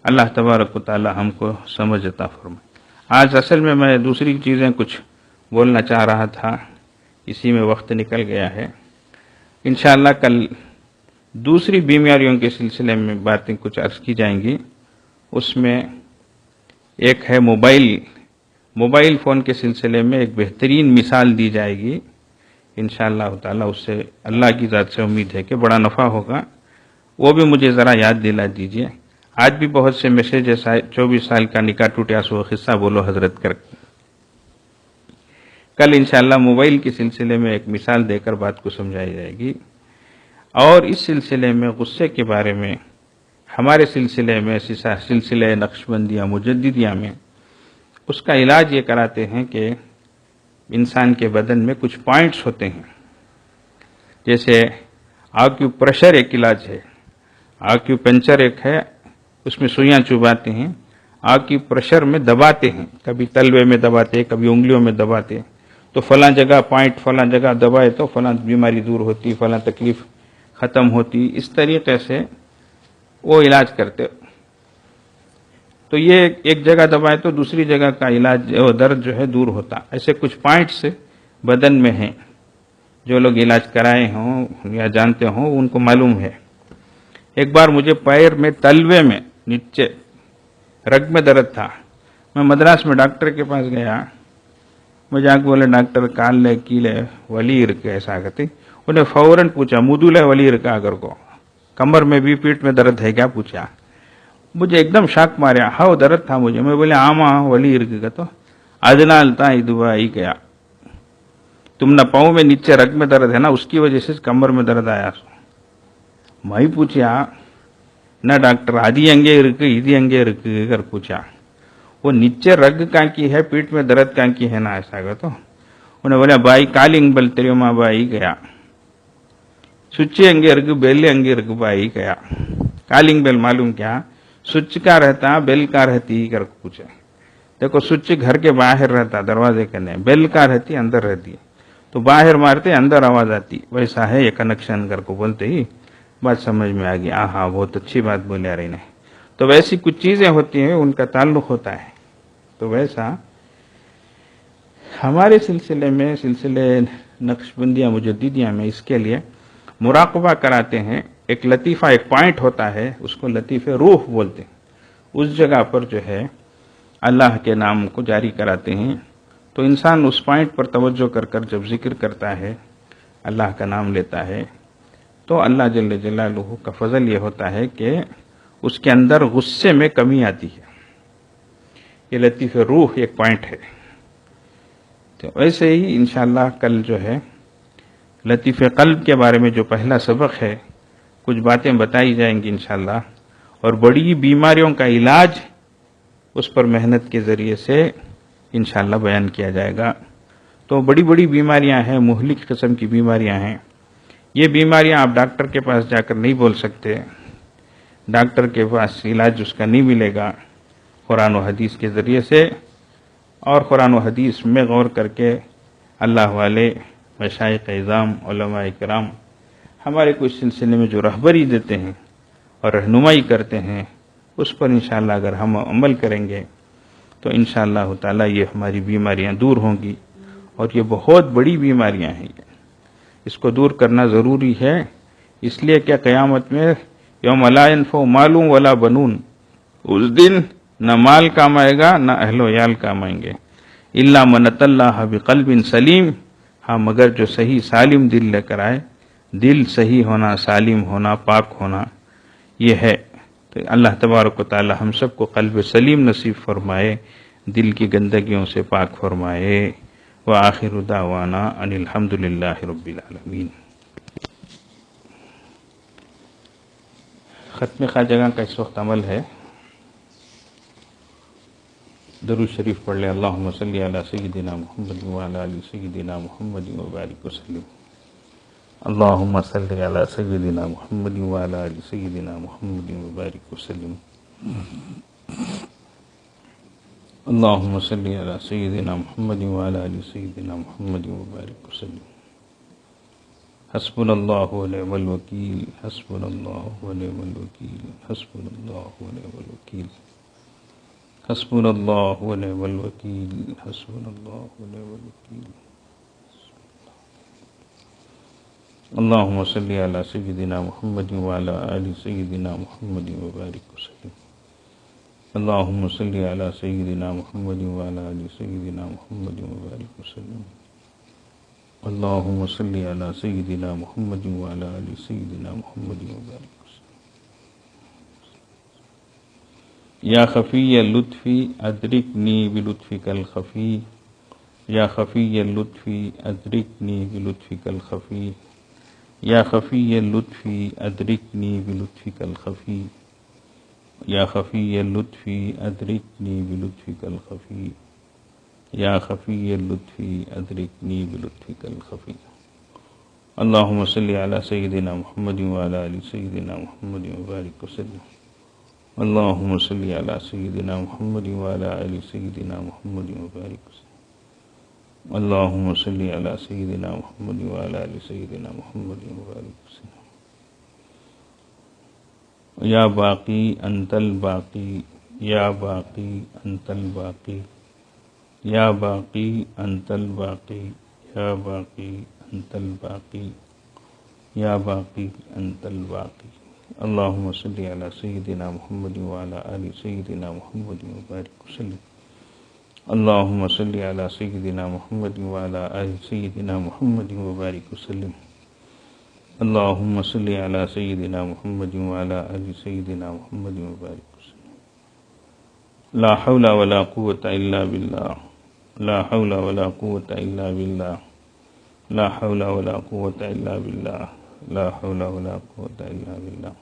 Speaker 1: اللہ تبارک و تعالی ہم کو سمجھ عطا فرمائے. آج اصل میں دوسری چیزیں کچھ بولنا چاہ رہا تھا، اسی میں وقت نکل گیا ہے. انشاءاللہ کل دوسری بیماریوں کے سلسلے میں باتیں کچھ عرض کی جائیں گی. اس میں ایک ہے موبائل فون کے سلسلے میں ایک بہترین مثال دی جائے گی انشاءاللہ تعالی. اس سے اللہ کی ذات سے امید ہے کہ بڑا نفع ہوگا. وہ بھی مجھے ذرا یاد دلا دیجئے. آج بھی بہت سے میسیجز 24 سال کا نکاح ٹوٹیا سو قصہ بولو حضرت کر. کل انشاءاللہ موبائل کے سلسلے میں ایک مثال دے کر بات کو سمجھائی جائے گی. اور اس سلسلے میں غصے کے بارے میں ہمارے سلسلے میں سلسلے نقشبندیہ مجددیہ میں اس کا علاج یہ کراتے ہیں کہ انسان کے بدن میں کچھ پوائنٹس ہوتے ہیں. جیسے آکیوپریشر ایک علاج ہے، آکیوپنچر ایک ہے، اس میں سوئیاں چبھاتے ہیں. آکیوپریشر میں دباتے ہیں، کبھی تلوے میں دباتے کبھی انگلیوں میں دباتے. تو فلاں جگہ پوائنٹ فلاں جگہ دبائے تو فلاں بیماری دور ہوتی، فلاں تکلیف ختم ہوتی. اس طریقے سے وہ علاج کرتے. تو یہ ایک جگہ دبائے تو دوسری جگہ کا علاج درد جو ہے دور ہوتا. ایسے کچھ پوائنٹس بدن میں ہیں، جو لوگ علاج کرائے ہوں یا جانتے ہوں ان کو معلوم ہے. ایک بار مجھے پیر میں تلوے میں نیچے رگ میں درد تھا. میں مدراس میں ڈاکٹر کے پاس گیا. مجھے آگ بولے ڈاکٹر کال لے کیلے ولیر کے ایسا کرتے. انہیں فوراً پوچھا مدولے ولیر کا اگر کو کمر میں بھی پیٹ میں درد ہے کیا پوچھا. مجھے ایک دم شاک ماریا. ہاں درد تھا مجھے. میں بولے آما ولیر کا تو ادنالتا دبا ہی گیا. تم نہ پاؤں میں نیچے رگ میں درد ہے نا، اس کی وجہ سے کمر میں درد آیا. میں پوچھا نہ ڈاکٹر آدھی انگے ادھی انگے کر پوچھا. وہ نیچے رگ کہاں کی ہے، پیٹ میں درد کہاں کی ہے نا ایسا گا. تو انہیں بولا بائی کالنگ بل تیرے ماں بائی گیا سچے انگے رگ بیلے انگے رگ بائی گیا. کالنگ بیل معلوم کیا، سچ کا رہتا بیل کا رہتی کر پوچھا. دیکھو سچ گھر کے باہر رہتا دروازے کے نہیں، بیل کا رہتی اندر رہتی. تو باہر مارتے اندر آواز آتی. ویسا ہے یہ کنیکشن کر کو بولتے ہی بات سمجھ میں آ گئی. ہاں بہت اچھی بات بولے رہی نے. تو ویسی کچھ چیزیں ہوتی ہیں ان کا تعلق ہوتا ہے. تو ویسا ہمارے سلسلے میں سلسلے نقشبندیہ مجددیہ میں اس کے لیے مراقبہ کراتے ہیں. ایک لطیفہ ایک پوائنٹ ہوتا ہے، اس کو لطیفہ روح بولتے ہیں. اس جگہ پر جو ہے اللہ کے نام کو جاری کراتے ہیں. تو انسان اس پوائنٹ پر توجہ کر کر جب ذکر کرتا ہے، اللہ کا نام لیتا ہے، تو اللہ جل جلالہ کا فضل یہ ہوتا ہے کہ اس کے اندر غصے میں کمی آتی ہے. یہ لطیف روح ایک پوائنٹ ہے. تو ایسے ہی انشاءاللہ کل جو ہے لطیف قلب کے بارے میں جو پہلا سبق ہے کچھ باتیں بتائی جائیں گی انشاءاللہ. اور بڑی بیماریوں کا علاج اس پر محنت کے ذریعے سے انشاءاللہ بیان کیا جائے گا. تو بڑی بڑی بیماریاں ہیں، مہلک قسم کی بیماریاں ہیں. یہ بیماریاں آپ ڈاکٹر کے پاس جا کر نہیں بول سکتے. ڈاکٹر کے پاس علاج اس کا نہیں ملے گا. قرآن و حدیث کے ذریعے سے اور قرآن و حدیث میں غور کر کے اللہ والے مشائخ اعظام علماء کرام ہمارے کچھ سلسلے میں جو رہبری دیتے ہیں اور رہنمائی کرتے ہیں اس پر انشاءاللہ اگر ہم عمل کریں گے تو انشاءاللہ تعالی یہ ہماری بیماریاں دور ہوں گی. اور یہ بہت بڑی بیماریاں ہیں، اس کو دور کرنا ضروری ہے. اس لیے کہ قیامت میں یوم لا ينفع مال ولا بنون، اس دن نہ مال کام آئے گا نہ اہل و عیال کام آئیں گے. الا من اتى اللہ بقلب سلیم، ہاں مگر جو صحیح سالم دل لے کر آئے. دل صحیح ہونا، سالم ہونا، پاک ہونا یہ ہے. تو اللہ تبارک و تعالی ہم سب کو قلب سلیم نصیب فرمائے، دل کی گندگیوں سے پاک فرمائے۔ وآخر دعوانا ان الحمد للہ رب العالمین۔ ختم خواجگاں کا اس وقت عمل ہے، درود شریف پڑھ لیں۔ اللہم صلی علی سیدنا محمد وعلی آل سیدنا محمد وبارک وسلم۔ اللہم صلی علی سیدنا محمد وعلی آل سیدنا محمد وبارک وسلم۔ اللہم صلی علی سیدنا محمد وعلی آل سیدنا محمد وبارک وسلم۔ حسبنا اللہ ونعم الوکیل، حسبنا اللہ ونعم الوکیل، حسبنا اللہ ونعم الوکیل، حسبنا اللہ ونعم الوکیل، حسبنا اللہ ونعم الوکیل۔ اللہم صلی علی سیدنا محمد وعلی آل سیدنا محمد وبارک وسلم۔ اللہم صلی علی سیدنا محمد وعلی آل سیدنا محمد وبارک وسلم۔ اللہم صلی علی سیدنا محمد وعلی آل سیدنا محمد وبارک وسلم۔ یا خفی اللطفی ادرکنی بلطفک الخفی، یا خفی اللطفی ادرکنی بلطفک الخفی، یا خفی اللطفی ادرکنی بلطفک الخفی، یا خفی اللطفی ادرکنی بلطفک الخفی، یا خفی اللطفی ادرکنی بلطفک الخفی۔ اللہم صلی علی سیدنا محمد وعلی آل سیدنا محمد وبارک وسلم۔ اللہم صلی علی سیدنا محمد وعلی آل سیدنا محمد وبارک وسلم۔ اللہم صلی علی سیدنا محمد وعلی آل سیدنا محمد وبارک وسلم۔ یا باقی انت الباقی، یا باقی انت الباقی، یا باقی انت الباقی، یا باقی انت الباقی، یا باقی انت الباقی۔ اللہم صلی علی سیدنا محمد وعلی آل سیدنا محمد وبارک وسلم۔ اللہم صلی علی سیدنا محمد وعلی آل سیدنا محمد وبارک وسلم۔ اللہم صلی علی سیدنا محمد وعلی آل سیدنا محمد وبارک وسلم۔ لا حول ولا قوة الا باللہ، لا حول ولا قوة الا باللہ، لا حول ولا قوة الا باللہ، لا حول ولا قوة الا باللہ،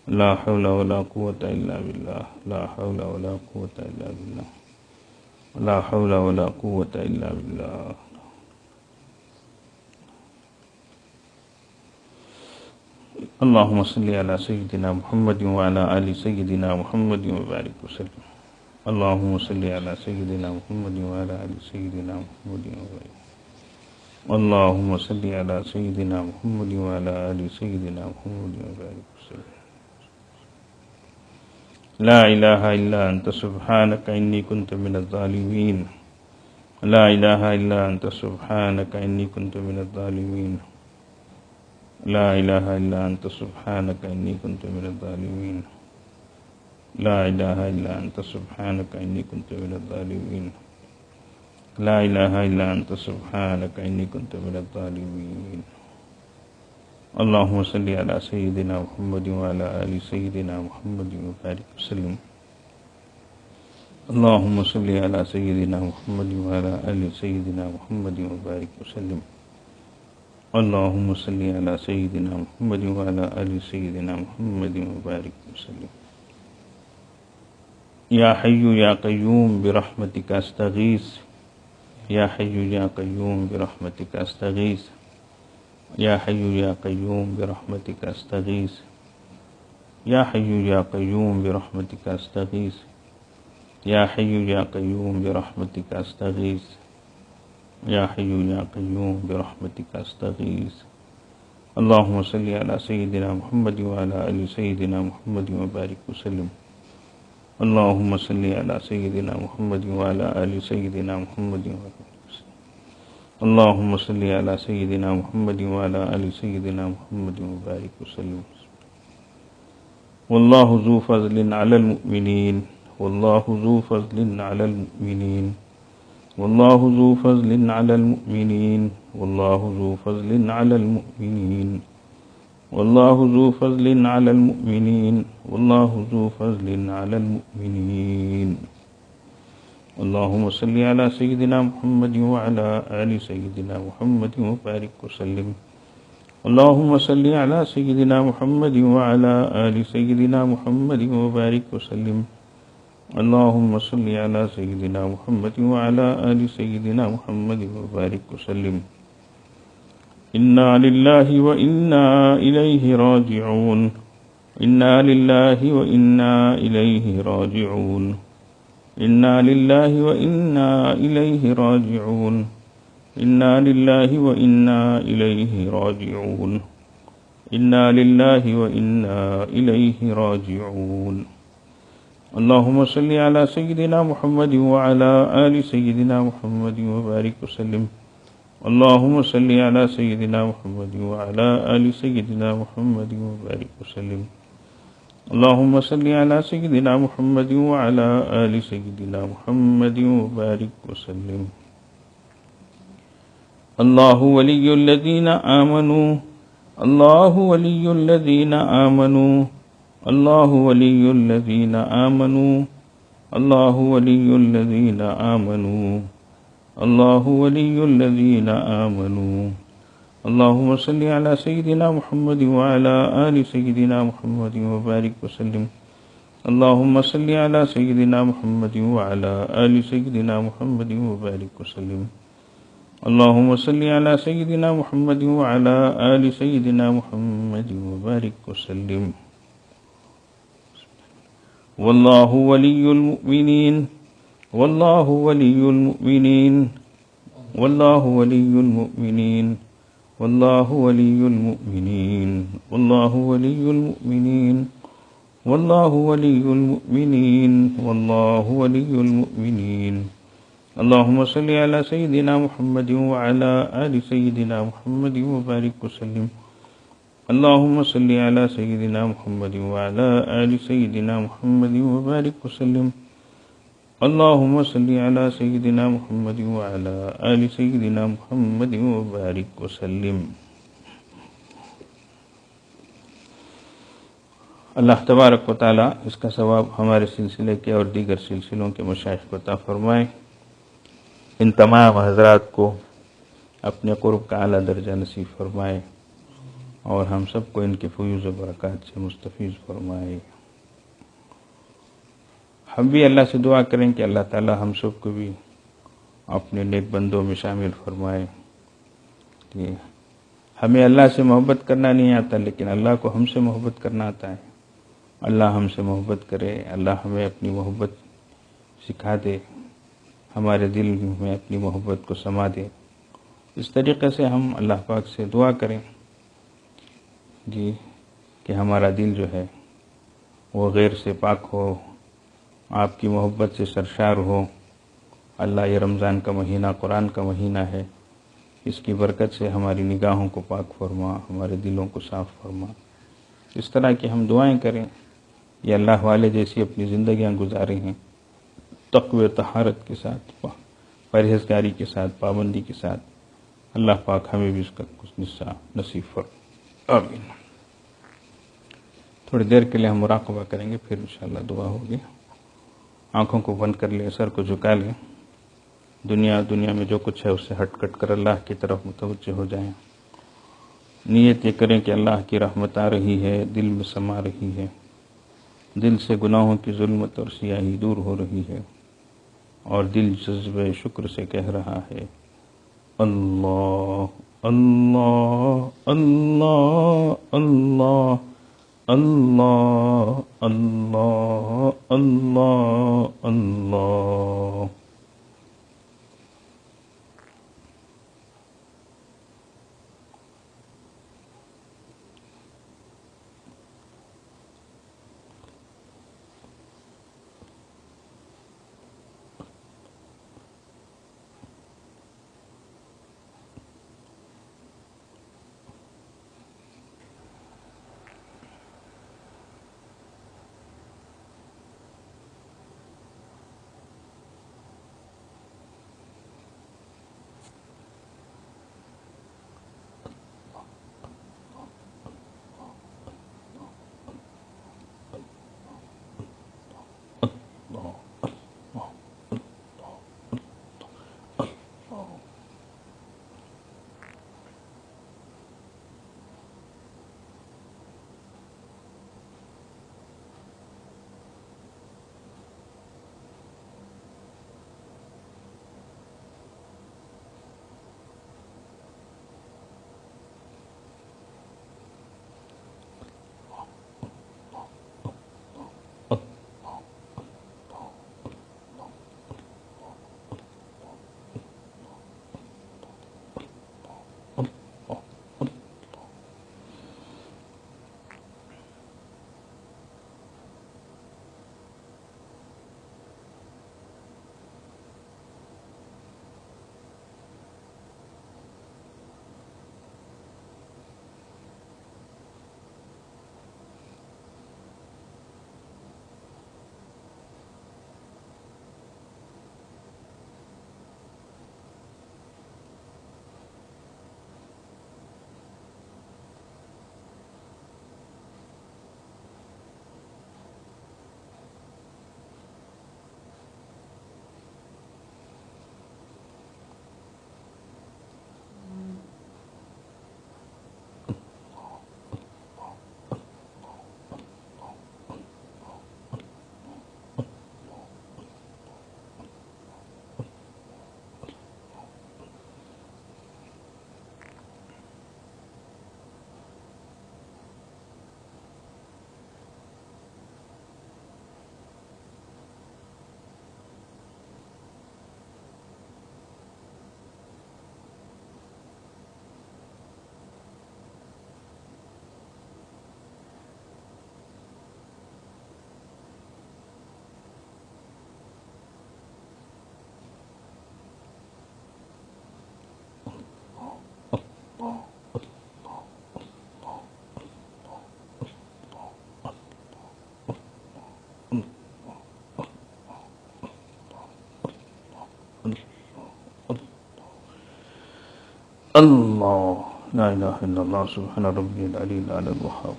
Speaker 1: لا حول ولا قوة الا باللہ، لا حول ولا قوة الا باللہ، لا حول ولا قوة الا باللہ۔ اللہم صلی علی سیدنا محمد وعلی آل سیدنا محمد وبارک وسلم۔ اللہم صلی علی سیدنا محمد وعلی آل سیدنا محمد وبارک وسلم۔ اللہم صلی علی سیدنا محمد وعلی آل سیدنا محمد وبارک وسلم۔ لا الہ الا انت سبحانک انی کنت من الظالمین، لا الہ الا انت سبحانک انی کنت من الظالمین، لا الہ الا انت سبحانک انی کنت من الظالمین، لا الہ الا انت سبحانک انی کنت من الظالمین، لا الہ الا انت سبحانک انی کنت من الظالمین۔ اللہم صلی علی سیدنا محمد وعلی آل سیدنا محمد وبارک وسلم۔ اللہم صلی علی سیدنا محمد وعلی آل سیدنا محمد وبارک وسلم۔ اللہم صلی علی سیدنا محمد وعلی آل سیدنا محمد وبارک وسلم۔ یا حی یا قیوم برحمتک استغیث، یا حی یا قیوم برحمتک استغیث، یا حی یا قیوم برحمتک استغیث، یا حی یا قیوم برحمتک استغیث، یا حی یا قیوم برحمتک استغیث، یا حی یا قیوم برحمتک استغیث۔ اللہم صلی علی سیدنا محمد وعلی آل سیدنا محمد وبارک وسلم۔ اللہم صلی علی سیدنا محمد وعلی آل سیدنا محمد وبارک وسلم۔ اللہم صلی علی سیدنا محمد وعلی آل سیدنا محمد وبارک وسلم۔ واللہ ذو فضل علی المؤمنین، واللہ ذو فضل علی المؤمنین، واللہ ذو فضل علی المؤمنین، واللہ ذو فضل علی المؤمنین، والله ذو فضل على المؤمنين والله ذو فضل على المؤمنين اللهم صل على سيدنا محمد وعلى آل سيدنا محمد وبارك وسلم اللهم صل على سيدنا محمد وعلى آل سيدنا محمد وبارك وسلم اللهم صل على سيدنا محمد وعلى آل سيدنا محمد وبارك وسلم إنا لله وإنا إليه راجعون إنا لله وإنا إليه راجعون إنا لله وإنا إليه راجعون إنا لله وإنا إليه راجعون إنا لله وإنا إليه راجعون اللهم صل على سيدنا محمد وعلى آل سيدنا محمد وبارك وسلم اللهم صل على سيدنا محمد وعلى آل سيدنا محمد وبارك وسلم اللهم صل على سيدنا محمد وعلى آل سيدنا محمد وبارك وسلم الله ولي الذين آمنوا الله ولي الذين آمنوا الله ولي الذين آمنوا الله ولي الذين آمنوا الله ولي الذين آمنوا اللهم صل على سيدنا محمد وعلى آل سيدنا محمد وبارك وسلم اللهم صل على سيدنا محمد وعلى آل سيدنا محمد وبارك وسلم اللهم صل على سيدنا محمد وعلى آل سيدنا محمد وبارك وسلم والله ولي المؤمنين والله ولي المؤمنين والله ولي المؤمنين والله ولي المؤمنين والله ولي المؤمنين والله ولي المؤمنين والله ولي المؤمنين اللهم صل على سيدنا محمد وعلى آل سيدنا محمد وبارك وسلم اللهم صل على سيدنا محمد وعلى آل سيدنا محمد وبارك وسلم اللهم صل على سيدنا محمد وعلى آل سيدنا محمد وبارك وسلم اللہ تبارک و تعالی اس کا ثواب ہمارے سلسلے کے اور دیگر سلسلوں کے مشائخ کو عطا فرمائے. ان تمام حضرات کو اپنے قرب کا اعلیٰ درجہ نصیب فرمائے اور ہم سب کو ان کے فیوز و برکات سے مستفیض فرمائے. ہم بھی اللہ سے دعا کریں کہ اللہ تعالی ہم سب کو بھی اپنے نیک بندوں میں شامل فرمائے. کہ ہمیں اللہ سے محبت کرنا نہیں آتا لیکن اللہ کو ہم سے محبت کرنا آتا ہے. اللہ ہم سے محبت کرے, اللہ ہمیں اپنی محبت سکھا دے, ہمارے دل میں اپنی محبت کو سما دے. اس طریقے سے ہم اللہ پاک سے دعا کریں جی کہ ہمارا دل جو ہے وہ غیر سے پاک ہو, آپ کی محبت سے سرشار ہو. اللہ یہ رمضان کا مہینہ قرآن کا مہینہ ہے, اس کی برکت سے ہماری نگاہوں کو پاک فرما, ہمارے دلوں کو صاف فرما. اس طرح کی ہم دعائیں کریں. یہ اللہ والے جیسی اپنی زندگیاں گزارے ہیں تقوی طہارت کے ساتھ, پرہیزگاری کے ساتھ, پابندی کے ساتھ. اللہ پاک ہمیں بھی اس کا کچھ حصہ نصیب فرما. آمین. تھوڑی دیر کے لیے ہم مراقبہ کریں گے, پھر انشاءاللہ دعا ہوگی. آنکھوں کو بند کر لیں, سر کو جھکا لیں. دنیا میں جو کچھ ہے اس سے ہٹ کٹ کر اللہ کی طرف متوجہ ہو جائیں. نیت یہ کریں کہ اللہ کی رحمت آ رہی ہے, دل میں سما رہی ہے, دل سے گناہوں کی ظلمت اور سیاہی دور ہو رہی ہے, اور دل جذبہ شکر سے کہہ رہا ہے اللہ اللہ اللہ اللہ اللہ اللہ اللہ اللہ. اللہ لا الہ الا اللہ سبحان ربی العلی الاعلی الوہاب.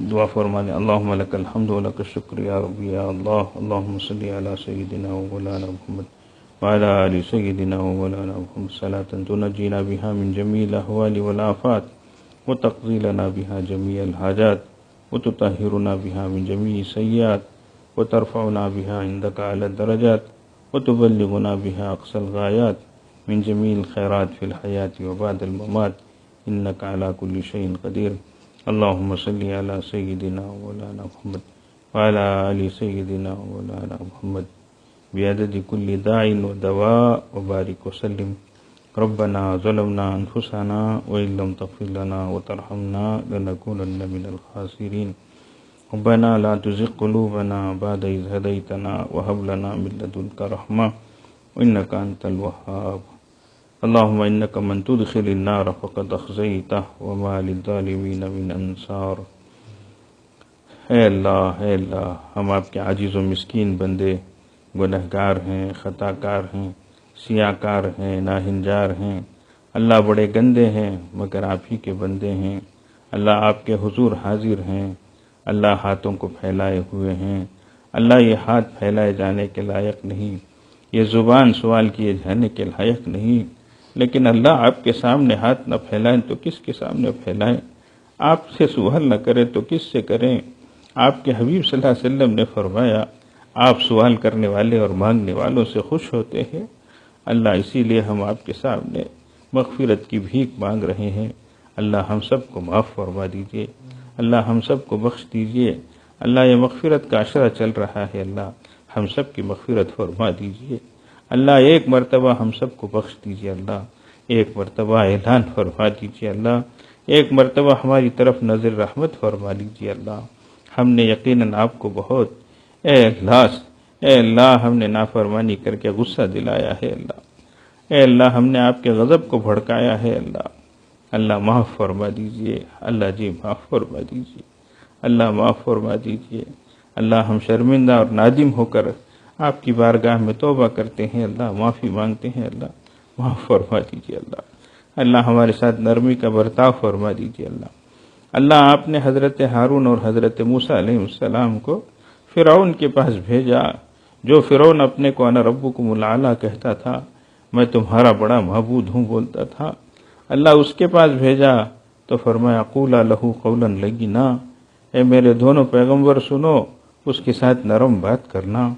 Speaker 1: دعا فرمانے اللہم لک الحمد و لک الشکر یا ربی یا اللہ. اللہم صلی علی سیدنا و مولانا محمد وعلی آل سیدنا و مولانا محمد صلاة تنجینا بها من جمیع الاحوال والآفات وتقضی لنا بها جمیع الحاجات وتطہرنا بها من جمیع السیئات وترفعنا بها عندك على الدرجات وتبلغنا بها أقصى الغايات من جميع الخيرات في الحياة وبعد الممات إنك على كل شيء قدير. اللهم صل على سيدنا ومولانا محمد وعلى آل سيدنا ومولانا محمد بعدد كل داع ودواء وبارك وسلم. ربنا ظلمنا أنفسنا وإن لم تغفر لنا وترحمنا لنكونن من الخاسرين. ربنا لا تزغ قلوبنا بعد إذ هديتنا وهب لنا من لدنك رحمة إنك أنت الوهاب. اللهم إنك من تدخل النار فقد أخزيته وما للظالمين من انصار. اے اللہ ہم آپ کے عاجز و مسکین بندے گنہگار ہیں، خطا کار ہیں، سیاہ کار ہیں، ناہنجار ہیں. اللہ بڑے گندے ہیں مگر آپ ہی کے بندے ہیں. اللہ آپ کے حضور حاضر ہیں. اللہ ہاتھوں کو پھیلائے ہوئے ہیں. اللہ یہ ہاتھ پھیلائے جانے کے لائق نہیں، یہ زبان سوال کیے جانے کے لائق نہیں. لیکن اللہ آپ کے سامنے ہاتھ نہ پھیلائیں تو کس کے سامنے پھیلائیں؟ آپ سے سوال نہ کریں تو کس سے کریں؟ آپ کے حبیب صلی اللہ علیہ وسلم نے فرمایا آپ سوال کرنے والے اور مانگنے والوں سے خوش ہوتے ہیں. اللہ اسی لیے ہم آپ کے سامنے مغفرت کی بھیک مانگ رہے ہیں. اللہ ہم سب کو معاف فرما دیجیے. اللہ ہم سب کو بخش دیجیے. اللہ یہ مغفرت کا عشرہ چل رہا ہے، اللہ ہم سب کی مغفرت فرما دیجیے. اللہ ایک مرتبہ ہم سب کو بخش دیجیے. اللہ ایک مرتبہ اعلان فرما دیجیے. اللہ ایک مرتبہ ہماری طرف نظر رحمت فرما لیجیے. اللہ ہم نے یقیناً آپ کو بہت اے اللہ ہم نے نافرمانی کر کے غصہ دلایا ہے. اللہ ہم نے آپ کے غضب کو بھڑکایا ہے. اللہ معاف فرما دیجیے. اللہ جی معاف فرما دیجیے. اللہ معاف فرما دیجیے. اللہ ہم شرمندہ اور نادم ہو کر آپ کی بارگاہ میں توبہ کرتے ہیں. اللہ معافی مانگتے ہیں. اللہ معاف فرما دیجیے. اللہ ہمارے ساتھ نرمی کا برتاؤ فرما دیجیے. اللہ آپ نے حضرت ہارون اور حضرت موسیٰ علیہ السلام کو فرعون کے پاس بھیجا. جو فرعون اپنے کو انا ربکم الاعلی کہتا تھا، میں تمہارا بڑا معبود ہوں بولتا تھا، اللہ اس کے پاس بھیجا تو فرمایا قولا لہ قولا لینا، اے میرے دونوں پیغمبر سنو، اس کے ساتھ نرم بات کرنا.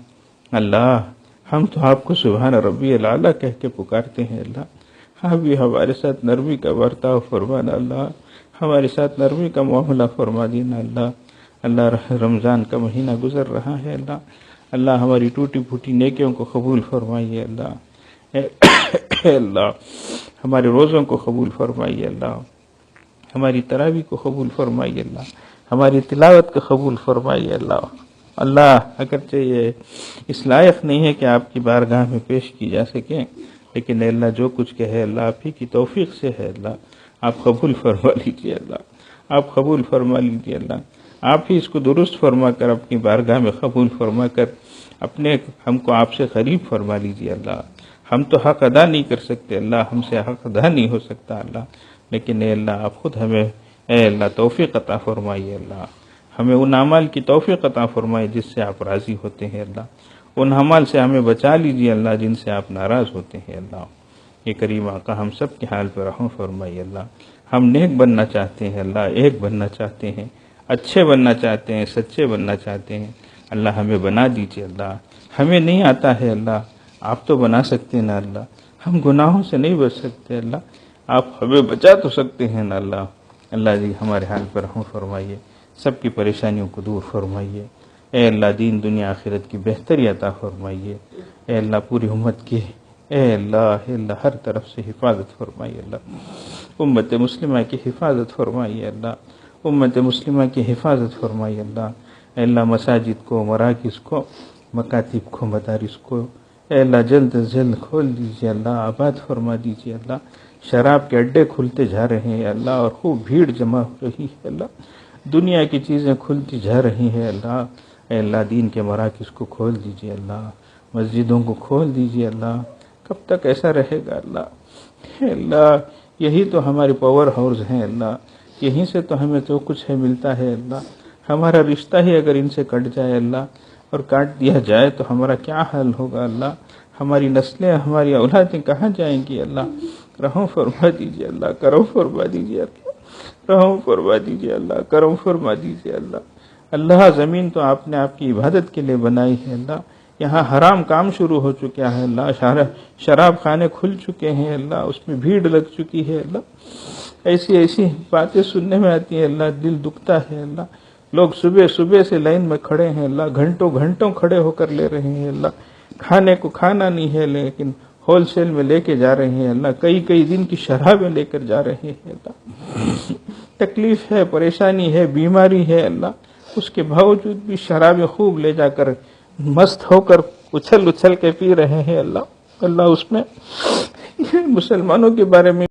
Speaker 1: اللہ ہم تو آپ کو سبحان ربی الاعلی کہہ کے پکارتے ہیں. اللہ آپ بھی ہمارے ساتھ نرمی کا برتاؤ فرمانا. اللہ ہمارے ساتھ نرمی کا معاملہ فرما دینا. اللہ رمضان کا مہینہ گزر رہا ہے. اللہ ہماری ٹوٹی پھوٹی نیکیوں کو قبول فرمائیے. اللہ ہمارے روزوں کو قبول فرمائیے. اللہ ہماری تراویح کو قبول فرمائیے. اللہ ہماری تلاوت کو قبول فرمائیے. اللہ اگرچہ یہ اس لائق نہیں ہے کہ آپ کی بارگاہ میں پیش کی جا سکیں، لیکن اللہ جو کچھ کہے اللہ آپ ہی کی توفیق سے ہے. اللہ آپ قبول فرما لیجیے. آپ قبول فرما لیجیے. آپ ہی اس کو درست فرما کر اپنی بارگاہ میں قبول فرما کر ہم کو آپ سے قریب فرما لیجیے. ہم تو حق ادا نہیں کر سکتے. ہم سے حق ادا نہیں ہو سکتا. لیکن اے اللہ آپ خود ہمیں اے اللہ توفیق عطا فرمائیے. ہمیں ان اعمال کی توفیق عطا فرمائے جس سے آپ راضی ہوتے ہیں. ان اعمال سے ہمیں بچا لیجیے جن سے آپ ناراض ہوتے ہیں. یہ کریم آقا ہم سب کے حال پر رحم فرمائیے. ہم نیک بننا چاہتے ہیں. ایک بننا چاہتے ہیں، اچھے بننا چاہتے ہیں، سچے بننا چاہتے ہیں. ہمیں بنا دیجیے. ہمیں نہیں آتا ہے. آپ تو بنا سکتے ہیں نا. ہم گناہوں سے نہیں بچ سکتے. آپ ہمیں بچا تو سکتے ہیں نا. اللہ جی ہمارے حال پر رحم فرمائیے. سب کی پریشانیوں کو دور فرمائیے. اے اللہ دین دنیا آخرت کی بہتری عطا فرمائیے. اے اللہ پوری امت کی اے اللہ ہر طرف سے حفاظت فرمائیے. امت مسلمہ کی حفاظت فرمائیے. امت مسلمہ کی حفاظت فرمائیے. اے اللہ مساجد کو، مراکز کو، مکاتب کو، مدارس کو اے اللہ جلد از جلد کھول دیجیے. آباد فرما دیجیے. شراب کے اڈے کھلتے جا رہے ہیں اور خوب بھیڑ جمع ہو رہی ہے. دنیا کی چیزیں کھلتی جا رہی ہیں. اے اللہ دین کے مراکز کو کھول دیجیے. مسجدوں کو کھول دیجیے. کب تک ایسا رہے گا؟ اے اللہ یہی تو ہماری پاور ہاؤس ہیں اللہ، یہیں سے تو ہمیں جو کچھ ہے ملتا ہے اللہ۔ ہمارا رشتہ ہی اگر ان سے کٹ جائے اللہ، اور کاٹ دیا جائے تو ہمارا کیا حال ہوگا اللہ؟ ہماری نسلیں، ہماری اولادیں کہاں جائیں گی اللہ؟ رحم فرما دیجیے اللہ، کرم فرما دیجیے اللہ، رحم فرما دیجیے اللہ، کرم فرما دیجیے اللہ۔ اللہ زمین تو آپ نے آپ کی عبادت کے لیے بنائی ہے اللہ، یہاں حرام کام شروع ہو چکا ہے اللہ، شراب خانے کھل چکے ہیں اللہ، اس میں بھیڑ لگ چکی ہے اللہ، ایسی ایسی باتیں سننے میں آتی ہیں اللہ، دل دکھتا ہے اللہ۔ لوگ صبح صبح سے لائن میں کھڑے ہیں اللہ، گھنٹوں گھنٹوں کھڑے ہو کر لے رہے ہیں اللہ، کھانے کو کھانا نہیں ہے لیکن ہول سیل میں لے کے جا رہے ہیں اللہ، کئی کئی دن کی شرابیں لے کر جا رہے ہیں اللہ۔ تکلیف ہے، پریشانی ہے، بیماری ہے اللہ، اس کے باوجود بھی شرابیں خوب لے جا کر مست ہو کر اچھل اچھل کے پی رہے ہیں اللہ۔ اللہ اس میں مسلمانوں کے بارے میں